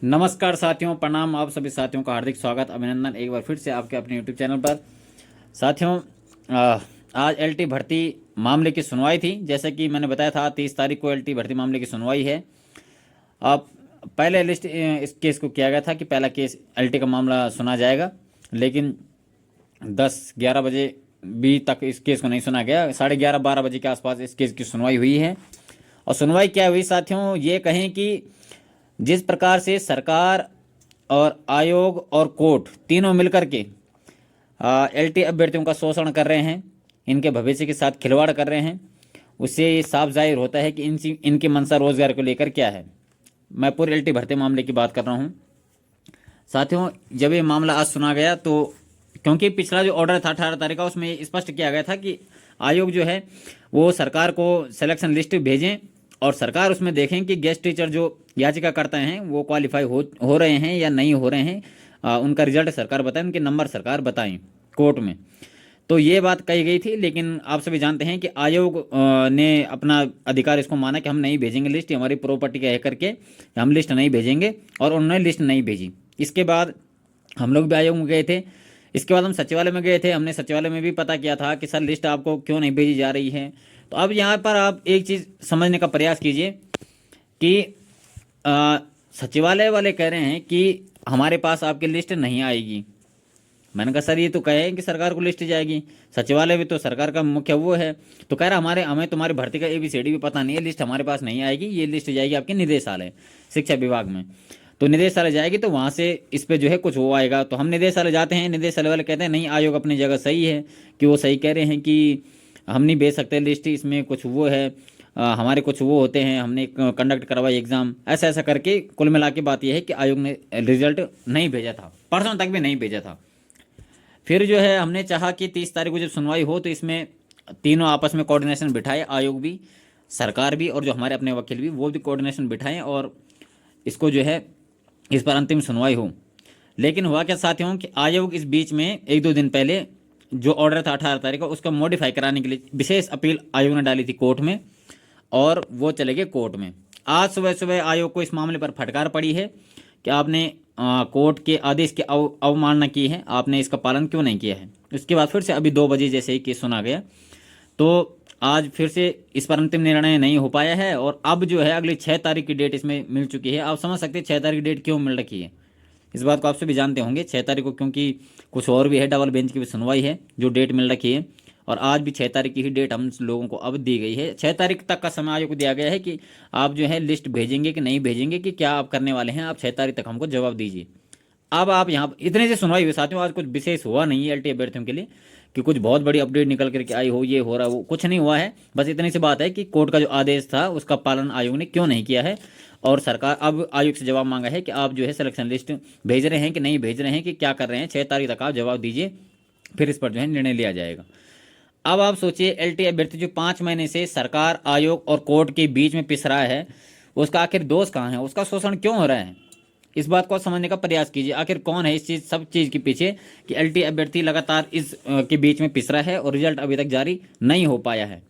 नमस्कार साथियों, प्रणाम। आप सभी साथियों का हार्दिक स्वागत, अभिनंदन एक बार फिर से आपके अपने यूट्यूब चैनल पर। साथियों, आज एलटी भर्ती मामले की सुनवाई थी। जैसे कि मैंने बताया था 30 तारीख को एलटी भर्ती मामले की सुनवाई है। अब पहले लिस्ट इस केस को किया गया था कि पहला केस एलटी का मामला सुना जाएगा, लेकिन 10-11 बजे भी तक इस केस को नहीं सुना गया। 11:30-12 बजे के आसपास इस केस की सुनवाई हुई है। और सुनवाई क्या हुई साथियों, ये कहें कि जिस प्रकार से सरकार और आयोग और कोर्ट तीनों मिलकर के एलटी अभ्यर्थियों का शोषण कर रहे हैं, इनके भविष्य के साथ खिलवाड़ कर रहे हैं, उससे ये साफ जाहिर होता है कि इनकी मंशा रोजगार को लेकर क्या है। मैं पूरे एलटी भर्ती मामले की बात कर रहा हूँ साथियों। जब ये मामला आज सुना गया तो क्योंकि पिछला जो ऑर्डर था 18 तारीख का, उसमें स्पष्ट किया गया था कि आयोग जो है वो सरकार को सिलेक्शन लिस्ट भेजें और सरकार उसमें देखें कि गेस्ट टीचर जो याचिका करते हैं वो क्वालिफाई हो रहे हैं या नहीं हो रहे हैं। उनका रिजल्ट सरकार बताए, उनके नंबर सरकार बताएं कोर्ट में। तो ये बात कही गई थी, लेकिन आप सभी जानते हैं कि आयोग ने अपना अधिकार इसको माना कि हम नहीं भेजेंगे लिस्ट, हमारी प्रॉपर्टी का है करके हम लिस्ट नहीं भेजेंगे, और उन्होंने लिस्ट नहीं भेजी। इसके बाद हम लोग भी आयोग में गए थे। इसके बाद हम सचिवालय में गए थे। हमने सचिवालय में भी पता किया था कि सर लिस्ट आपको क्यों नहीं भेजी जा रही है। तो अब यहाँ पर आप एक चीज़ समझने का प्रयास कीजिए कि सचिवालय वाले कह रहे हैं कि हमारे पास आपकी लिस्ट नहीं आएगी। मैंने कहा सर ये तो कहे कि सरकार को लिस्ट जाएगी, सचिवालय भी तो सरकार का मुख्य वो है। तो कह रहा हमें तुम्हारी भर्ती का ABCD भी पता नहीं है, लिस्ट हमारे पास नहीं आएगी, ये लिस्ट जाएगी आपके निदेशालय शिक्षा विभाग में। तो निदेशालय जाएगी तो वहाँ से इस पे जो है कुछ वो आएगा। तो हम निदेशालय जाते हैं, निदेशालय वाले कहते हैं नहीं, आयोग अपनी जगह सही है कि वो सही कह रहे हैं कि हम नहीं भेज सकते लिस्ट, इसमें कुछ वो है, हमारे कुछ वो होते हैं, हमने कंडक्ट करवाई एग्ज़ाम, ऐसा ऐसा करके कुल मिला के बात यह है कि आयोग ने रिजल्ट नहीं भेजा था, परसों तक भी नहीं भेजा था। फिर जो है हमने चाहा कि 30 तारीख को जब सुनवाई हो तो इसमें तीनों आपस में कोऑर्डिनेशन बिठाए, आयोग भी, सरकार भी, और जो हमारे अपने वकील भी, वो भी कोऑर्डिनेशन बिठाएं और इसको जो है इस पर अंतिम सुनवाई हो। लेकिन हुआ क्या साथियों कि आयोग इस बीच में 1-2 दिन पहले जो ऑर्डर था 18 तारीख को, उसका मॉडिफाई कराने के लिए विशेष अपील आयोग ने डाली थी कोर्ट में, और वो चले गए कोर्ट में। आज सुबह सुबह आयोग को इस मामले पर फटकार पड़ी है कि आपने कोर्ट के आदेश की अवमानना की है, आपने इसका पालन क्यों नहीं किया है। उसके बाद फिर से अभी 2 बजे जैसे ही केस सुना गया, तो आज फिर से इस पर अंतिम निर्णय नहीं हो पाया है। और अब जो है अगली 6 तारीख की डेट इसमें मिल चुकी है। आप समझ सकते हैं 6 तारीख की डेट क्यों मिल रखी है, इस बात को आप सभी जानते होंगे 6 तारीख को, क्योंकि कुछ और भी है, डबल बेंच की भी सुनवाई है जो डेट मिल रखी है। और आज भी 6 तारीख की ही डेट हम लोगों को अब दी गई है। 6 तारीख तक का समय आयोग को दिया गया है कि आप जो है लिस्ट भेजेंगे कि नहीं भेजेंगे, कि क्या आप करने वाले हैं, आप 6 तारीख तक हमको जवाब दीजिए। अब आप यहाँ इतने से सुनवाई हुई साथियों, आज कुछ विशेष हुआ नहीं है एलटी अभ्यर्थियों के लिए कि कुछ बहुत बड़ी अपडेट निकल करके आई हो, ये हो रहा वो कुछ नहीं हुआ है। बस इतनी सी बात है कि कोर्ट का जो आदेश था उसका पालन आयोग ने क्यों नहीं किया है, और सरकार अब आयोग से जवाब मांगा है कि आप जो है सिलेक्शन लिस्ट भेज रहे हैं कि नहीं भेज रहे हैं, कि क्या कर रहे हैं। 6 तारीख तक आप जवाब दीजिए, फिर इस पर जो है निर्णय लिया जाएगा। अब आप सोचिए एलटी अभ्यर्थी जो 5 महीने से सरकार, आयोग और कोर्ट के बीच में पिस रहा है, उसका आखिर दोष कहाँ है, उसका शोषण क्यों हो रहा है, इस बात को समझने का प्रयास कीजिए। आखिर कौन है इस सब चीज़ के पीछे कि एलटी अभ्यर्थी लगातार इस के बीच में पिस रहा है और रिजल्ट अभी तक जारी नहीं हो पाया है।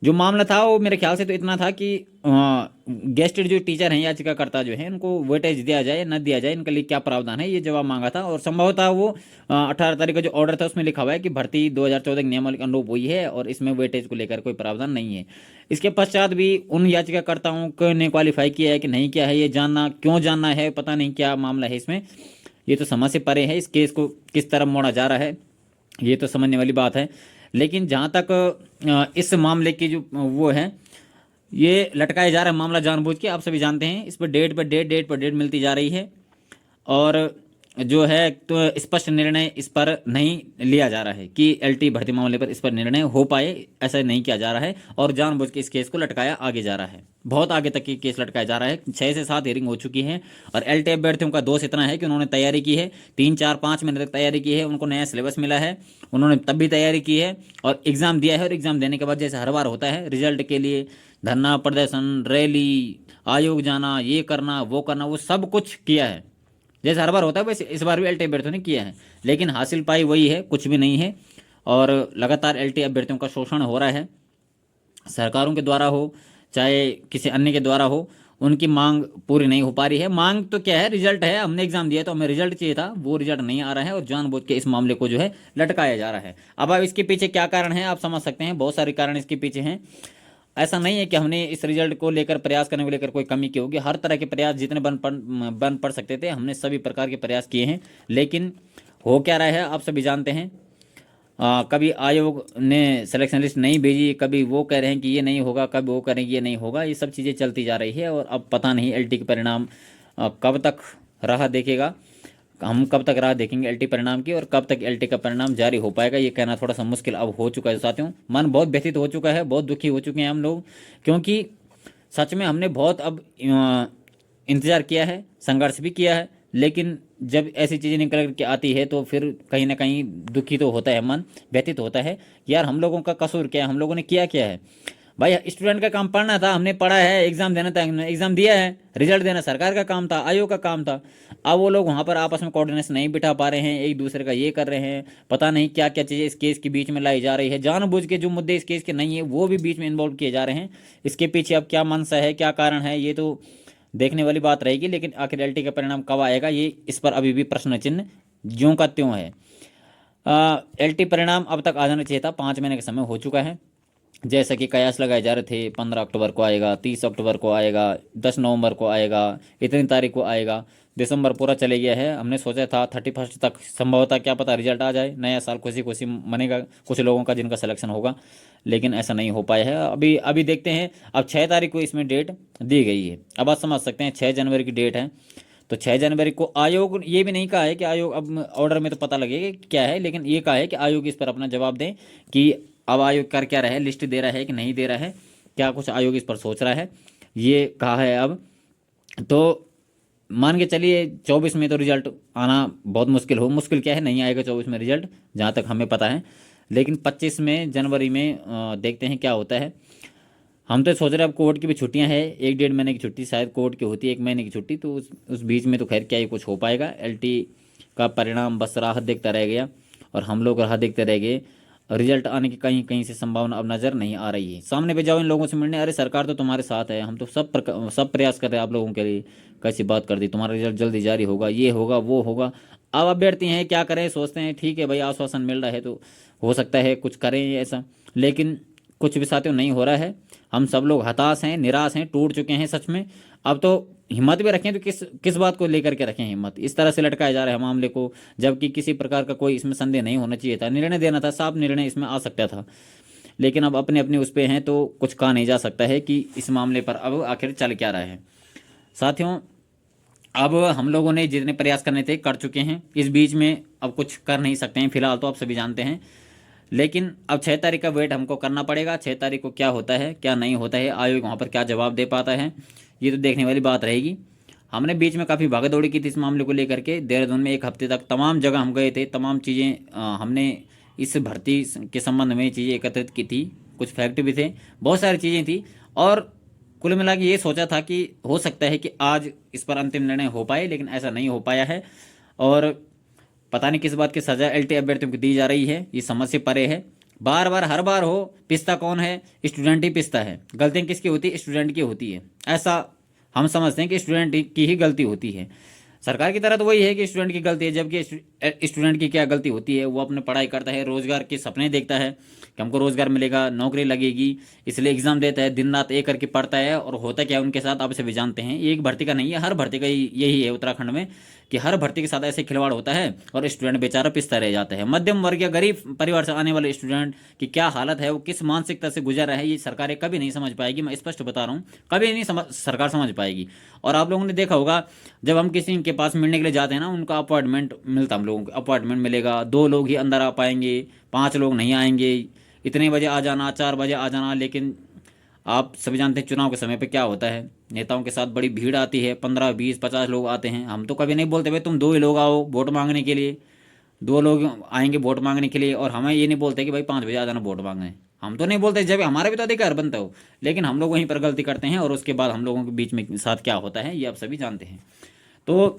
जो मामला था वो मेरे ख्याल से तो इतना था कि गेस्टेड जो टीचर हैं, याचिकाकर्ता जो हैं, उनको वेटेज दिया जाए न दिया जाए, इनके लिए क्या प्रावधान है, ये जवाब मांगा था। और संभवतः वो 18 तारीख का जो ऑर्डर था उसमें लिखा हुआ है कि भर्ती 2014 के नियमावली के अनुरूप हुई है और इसमें वेटेज को लेकर कोई प्रावधान नहीं है। इसके पश्चात भी उन याचिकाकर्ताओं को ने क्वालिफाई किया है कि नहीं किया है, ये जानना, क्यों जानना है, पता नहीं क्या मामला है इसमें, ये तो समझ से परे है। इस केस को किस तरह मोड़ा जा रहा है ये तो समझने वाली बात है। लेकिन जहाँ तक इस मामले की जो वो है, ये लटकाया जा रहा है मामला जानबूझ के, आप सभी जानते हैं। इस पर डेट पर डेट मिलती जा रही है, और जो है तो स्पष्ट निर्णय इस पर नहीं लिया जा रहा है कि एलटी भर्ती मामले पर इस पर निर्णय हो पाए, ऐसा नहीं किया जा रहा है। और जानबूझ के इस केस को लटकाया आगे जा रहा है, बहुत आगे तक ये केस लटकाया जा रहा है। 6 से 7 हियरिंग हो चुकी है। और एलटी अभ्यर्थियों का दोष इतना है कि उन्होंने तैयारी की है, 3-4-5 महीने तक तैयारी की है, उनको नया सिलेबस मिला है, उन्होंने तब भी तैयारी की है और एग्ज़ाम दिया है। और एग्ज़ाम देने के बाद जैसे हर बार होता है, रिजल्ट के लिए धरना प्रदर्शन, रैली, आयोग जाना, ये करना वो करना, वो सब कुछ किया है जैसे हर बार होता है, वैसे इस बार भी एलटी अभ्यर्थियों ने किया है। लेकिन हासिल पाई वही है, कुछ भी नहीं है। और लगातार एलटी अभ्यर्थियों का शोषण हो रहा है, सरकारों के द्वारा हो चाहे किसी अन्य के द्वारा हो। उनकी मांग पूरी नहीं हो पा रही है। मांग तो क्या है, रिजल्ट है, हमने एग्जाम दिया तो हमें रिजल्ट चाहिए था, वो रिजल्ट नहीं आ रहा है और जानबूझ के इस मामले को जो है लटकाया जा रहा है। अब इसके पीछे क्या कारण है आप समझ सकते हैं, बहुत सारे कारण इसके पीछे हैं। ऐसा नहीं है कि हमने इस रिजल्ट को लेकर, प्रयास करने को लेकर कोई कमी की होगी। हर तरह के प्रयास जितने बन पड़ सकते थे हमने सभी प्रकार के प्रयास किए हैं, लेकिन हो क्या रहा है आप सभी जानते हैं। कभी आयोग ने सिलेक्शन लिस्ट नहीं भेजी, कभी वो कह रहे हैं कि ये नहीं होगा, कभी वो कह रहे हैं कि ये नहीं होगा, ये सब चीज़ें चलती जा रही है। और अब पता नहीं एलटी के परिणाम कब तक राह देखेगा, हम कब तक राह देखेंगे एलटी परिणाम की, और कब तक एलटी का परिणाम जारी हो पाएगा ये कहना थोड़ा सा मुश्किल अब हो चुका है साथियों। मन बहुत व्यथित हो चुका है, बहुत दुखी हो चुके हैं हम लोग, क्योंकि सच में हमने बहुत अब इंतज़ार किया है, संघर्ष भी किया है, लेकिन जब ऐसी चीज़ें निकल के आती है तो फिर कहीं ना कहीं दुखी तो होता है, मन व्यथित होता है। यार हम लोगों का कसूर क्या है, हम लोगों ने किया क्या है भाई। स्टूडेंट का काम पढ़ना था, हमने पढ़ा है, एग्ज़ाम देना था, एग्ज़ाम दिया है, रिजल्ट देना सरकार का काम था, आयोग का काम था। अब वो लोग वहाँ पर आपस में कोऑर्डिनेशन नहीं बिठा पा रहे हैं, एक दूसरे का ये कर रहे हैं, पता नहीं क्या क्या चीज़ें इस केस के बीच में लाई जा रही है, जानबूझ के जो मुद्दे इस केस के नहीं है वो भी बीच में इन्वॉल्व किए जा रहे हैं। इसके पीछे अब क्या मंशा है, क्या कारण है, ये तो देखने वाली बात रहेगी। लेकिन आखिर एलटी का परिणाम कब आएगा, ये इस पर अभी भी प्रश्न चिन्ह ज्यों का त्यों है। एलटी परिणाम अब तक आ जाना चाहिए था, 5 महीने का समय हो चुका है। जैसा कि कयास लगाए जा रहे थे 15 अक्टूबर को आएगा, 30 अक्टूबर को आएगा, 10 नवंबर को आएगा, इतनी तारीख को आएगा। दिसंबर पूरा चले गया है, हमने सोचा था 31 तक संभवतः क्या पता रिजल्ट आ जाए, नया साल खुशी खुशी मनेगा कुछ लोगों का जिनका सिलेक्शन होगा, लेकिन ऐसा नहीं हो पाया है। अभी अभी देखते हैं। अब 6 तारीख को इसमें डेट दी गई है, अब आप समझ सकते हैं 6 जनवरी की डेट है। तो 6 जनवरी को आयोग, ये भी नहीं कहा है कि आयोग, अब ऑर्डर में तो पता लगेगा कि क्या है, लेकिन ये कहा है कि आयोग इस पर अपना जवाब दें कि अब आयोग कर क्या रहा है, लिस्ट दे रहा है कि नहीं दे रहा है, क्या कुछ आयोग इस पर सोच रहा है, ये कहा है। अब तो मान के चलिए 24 में तो रिजल्ट आना बहुत मुश्किल हो, मुश्किल क्या है, नहीं आएगा 24 में रिजल्ट जहाँ तक हमें पता है, लेकिन 25 में जनवरी में देखते हैं क्या होता है। हम तो सोच रहे हैं अब कोर्ट की भी छुट्टियां हैं, 1-1.5 महीने की छुट्टी शायद कोर्ट की होती है, 1 महीने की छुट्टी, तो उस बीच में तो खैर क्या ही कुछ हो पाएगा। एलटी का परिणाम बस राह देखता रह गया और हम लोग राह देखते रह गए। रिजल्ट आने की कहीं कहीं से संभावना अब नज़र नहीं आ रही है। सामने पे जाओ इन लोगों से मिलने, अरे सरकार तो तुम्हारे साथ है, हम तो सब प्रयास कर रहे हैं आप लोगों के लिए, कैसी बात कर दी, तुम्हारा रिजल्ट जल्दी जारी होगा, ये होगा वो होगा। अब अभ्यर्थी हैं क्या करें, सोचते हैं ठीक है भाई आश्वासन मिल रहा है तो हो सकता है कुछ करें ऐसा, लेकिन कुछ भी साथियों नहीं हो रहा है। हम सब लोग हताश हैं, निराश हैं, टूट चुके हैं सच में। अब तो हिम्मत भी रखें तो किस किस बात को लेकर के रखें हिम्मत, इस तरह से लटकाया जा रहा है मामले को, जबकि किसी प्रकार का कोई इसमें संदेह नहीं होना चाहिए था, निर्णय देना था, साफ निर्णय इसमें आ सकता था। लेकिन अब अपने अपने उस पर हैं तो कुछ कहा नहीं जा सकता है कि इस मामले पर अब आखिर चल क्या रहा है। साथियों अब हम लोगों ने जितने प्रयास करने थे कर चुके हैं, इस बीच में अब कुछ कर नहीं सकते हैं फिलहाल, तो आप सभी जानते हैं। लेकिन अब 6 तारीख का वेट हमको करना पड़ेगा, 6 तारीख को क्या होता है क्या नहीं होता है, आयोग वहाँ पर क्या जवाब दे पाता है, ये तो देखने वाली बात रहेगी। हमने बीच में काफ़ी भागदौड़ी की थी इस मामले को लेकर के, देहरादून में 1 हफ्ते तक तमाम जगह हम गए थे, तमाम चीज़ें हमने इस भर्ती के संबंध में चीज़ें एकत्रित की थी, कुछ फैक्ट भी थे, बहुत सारी चीज़ें थी, और कुल मिला के ये सोचा था कि हो सकता है कि आज इस पर अंतिम निर्णय हो पाए, लेकिन ऐसा नहीं हो पाया है। और पता नहीं किस बात की सजा एलटी अभ्यर्थियों को दी जा रही है, ये समझ से परे है। बार बार हर बार हो, पिसता कौन है, स्टूडेंट ही पिसता है। गलतियाँ किसकी होती है, स्टूडेंट की होती है, ऐसा हम समझते हैं कि स्टूडेंट की ही गलती होती है। सरकार की तरह तो वही है कि स्टूडेंट की गलती है, जबकि स्टूडेंट की क्या गलती होती है, वो अपने पढ़ाई करता है, रोजगार के सपने देखता है कि हमको रोजगार मिलेगा, नौकरी लगेगी, इसलिए एग्जाम देता है, दिन रात एक करके पढ़ता है। और होता क्या है उनके साथ आप इसे भी जानते हैं, एक भर्ती का नहीं है, हर भर्ती का यही है उत्तराखंड में, कि हर भर्ती के साथ ऐसे खिलवाड़ होता है और स्टूडेंट बेचारा पिसता रह जाता है। मध्यम वर्ग या गरीब परिवार से आने वाले स्टूडेंट की क्या हालत है, वो किस मानसिकता से गुजर रहा है, ये सरकारें कभी नहीं समझ पाएगी, मैं स्पष्ट बता रहा हूँ, कभी नहीं सरकार समझ पाएगी। और आप लोगों ने देखा होगा जब हम किसी के पास मिलने के लिए जाते हैं ना, उनका अपॉइंटमेंट मिलता, हम लोगों को अपॉइंटमेंट मिलेगा, 2 लोग ही अंदर आ पाएंगे, 5 लोग नहीं आएंगे, इतने बजे आ जाना, 4 बजे आ जाना। लेकिन आप सभी जानते हैं चुनाव के समय पे क्या होता है, नेताओं के साथ बड़ी भीड़ आती है, 15, 20, 50 लोग आते हैं। हम तो कभी नहीं बोलते भाई तुम 2 ही लोग आओ वोट मांगने के लिए, 2 लोग आएंगे वोट मांगने के लिए, और हमें ये नहीं बोलते कि भाई 5 बजे आ जाना वोट मांगने, हम तो नहीं बोलते, जब हमारा भी तो अधिकार बनता हो। लेकिन हम लोग वहीं पर गलती करते हैं, और उसके बाद हम लोगों के बीच में साथ क्या होता है ये आप सभी जानते हैं। तो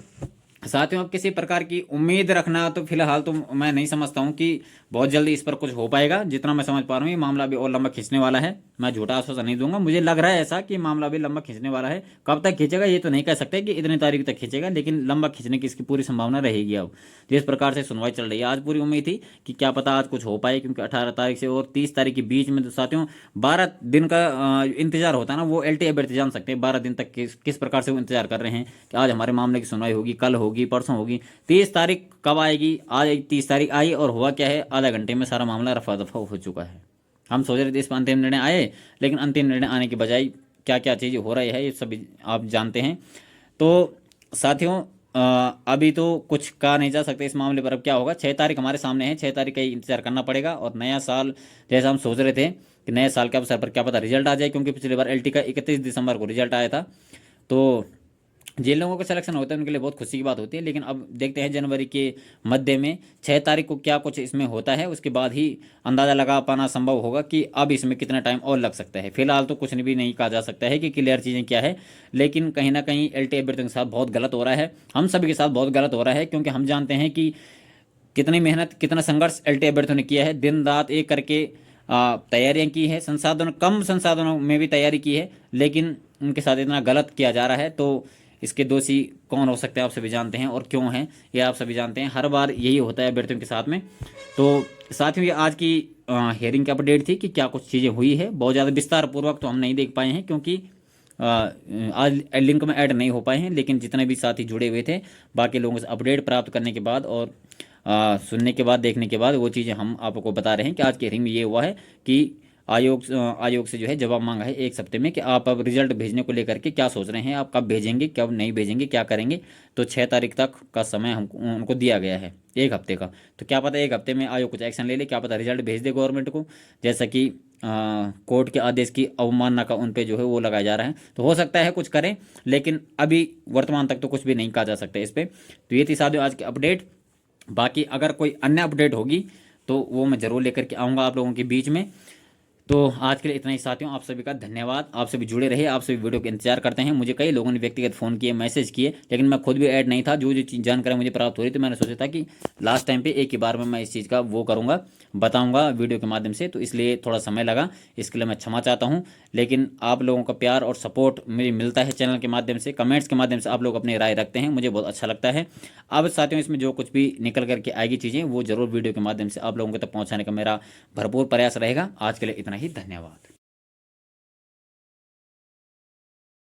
साथियों अब किसी प्रकार की उम्मीद रखना तो फिलहाल तो मैं नहीं समझता हूँ कि बहुत जल्दी इस पर कुछ हो पाएगा। जितना मैं समझ पा रहा हूँ ये मामला भी और लंबा खींचने वाला है। मैं झूठा आश्वासन नहीं दूंगा, मुझे लग रहा है ऐसा कि मामला भी लंबा खींचने वाला है। कब तक खींचेगा ये तो नहीं कह सकते कि इतनी तारीख तक खींचेगा, लेकिन लंबा खींचने की इसकी पूरी संभावना रहेगी। अब जिस प्रकार से सुनवाई चल रही है, आज पूरी उम्मीद थी कि क्या पता आज कुछ हो पाए, क्योंकि 18 तारीख से और 30 तारीख के बीच में तो साथियों 12 दिन का इंतजार होता है ना। वो एल टी अभ्यर्थी जान सकते हैं 12 दिन तक किस प्रकार से वो इंतजार कर रहे हैं कि आज हमारे मामले की सुनवाई होगी, कल होगी, परसों होगी। 30 तारीख कब आएगी? आज 30 तारीख आई और हुआ क्या है, आधा घंटे में सारा मामला रफा दफा हो चुका है। हम सोच रहे थे इस पर अंतिम निर्णय आए, लेकिन अंतिम निर्णय आने की बजाय क्या क्या चीज़ें हो रही है ये सभी आप जानते हैं। तो साथियों अभी तो कुछ कहा नहीं जा सकता इस मामले पर। अब क्या होगा, 6 तारीख हमारे सामने है, 6 तारीख का ही इंतजार करना पड़ेगा। और नया साल जैसा हम सोच रहे थे कि नए साल के अवसर पर क्या पता रिजल्ट आ जाए, क्योंकि पिछली बार एलटी का 31 दिसंबर को रिजल्ट आया था। तो जिन लोगों का सिलेक्शन होता है उनके लिए बहुत खुशी की बात होती है। लेकिन अब देखते हैं जनवरी के मध्य में 6 तारीख को क्या कुछ इसमें होता है, उसके बाद ही अंदाज़ा लगा पाना संभव होगा कि अब इसमें कितना टाइम और लग सकता है। फिलहाल तो कुछ भी नहीं कहा जा सकता है कि क्लियर चीज़ें क्या है, लेकिन कहीं ना कहीं एलटी अभ्यर्थियों के साथ बहुत गलत हो रहा है, हम सभी के साथ बहुत गलत हो रहा है। क्योंकि हम जानते हैं कि कितनी मेहनत, कितना संघर्ष एलटी अभ्यर्थियों ने किया है, दिन रात एक करके तैयारियां की है, संसाधन कम संसाधनों में भी तैयारी की है, लेकिन उनके साथ इतना गलत किया जा रहा है। तो इसके दोषी कौन हो सकते हैं आप सभी जानते हैं, और क्यों हैं ये आप सभी जानते हैं। हर बार यही होता है अभ्यर्थियों के साथ में। तो साथियों ये आज की हियरिंग की अपडेट थी कि क्या कुछ चीज़ें हुई है। बहुत ज़्यादा विस्तार पूर्वक तो हम नहीं देख पाए हैं, क्योंकि आज लिंक में ऐड नहीं हो पाए हैं, लेकिन जितने भी साथी जुड़े हुए थे बाकी लोगों से अपडेट प्राप्त करने के बाद और सुनने के बाद, देखने के बाद वो चीज़ें हम आपको बता रहे हैं कि आज की हियरिंग में ये हुआ है कि आयोग से जो है जवाब मांगा है 1 हफ्ते में कि आप अब रिजल्ट भेजने को लेकर के क्या सोच रहे हैं, आप कब भेजेंगे, कब नहीं भेजेंगे, क्या करेंगे। तो 6 तारीख तक का समय हमको उनको दिया गया है, 1 हफ्ते का। तो क्या पता 1 हफ्ते में आयोग कुछ एक्शन ले ले, क्या पता रिजल्ट भेज दे गवर्नमेंट को, जैसा कि कोर्ट के आदेश की अवमानना का उन पे जो है वो लगाया जा रहा है। तो हो सकता है कुछ करें, लेकिन अभी वर्तमान तक तो कुछ भी नहीं कहा जा सकता इस पर। तो ये थी साथियों आज की अपडेट। बाकी अगर कोई अन्य अपडेट होगी तो वो मैं ज़रूर लेकर के आऊँगा आप लोगों के बीच में। तो आज के लिए इतना ही साथियों, आप सभी का धन्यवाद। आप सभी जुड़े रहे, आप सभी वीडियो का इंतजार करते हैं। मुझे कई लोगों ने व्यक्तिगत फ़ोन किए, मैसेज किए, लेकिन मैं खुद भी ऐड नहीं था। जो जो जानकारी मुझे प्राप्त हो रही थी, मैंने सोचा था कि लास्ट टाइम पे एक ही बार में मैं इस चीज़ का वो करूँगा, बताऊँगा वीडियो के माध्यम से। तो इसलिए थोड़ा समय लगा, इसके लिए मैं क्षमा चाहता हूँ। लेकिन आप लोगों का प्यार और सपोर्ट मुझे मिलता है चैनल के माध्यम से, कमेंट्स के माध्यम से आप लोग अपनी राय रखते हैं, मुझे बहुत अच्छा लगता है। अब साथियों इसमें जो कुछ भी निकल करके आएगी चीज़ें वो ज़रूर वीडियो के माध्यम से आप लोगों को तक पहुँचाने का मेरा भरपूर प्रयास रहेगा। आज के लिए इतना ही, धन्यवाद।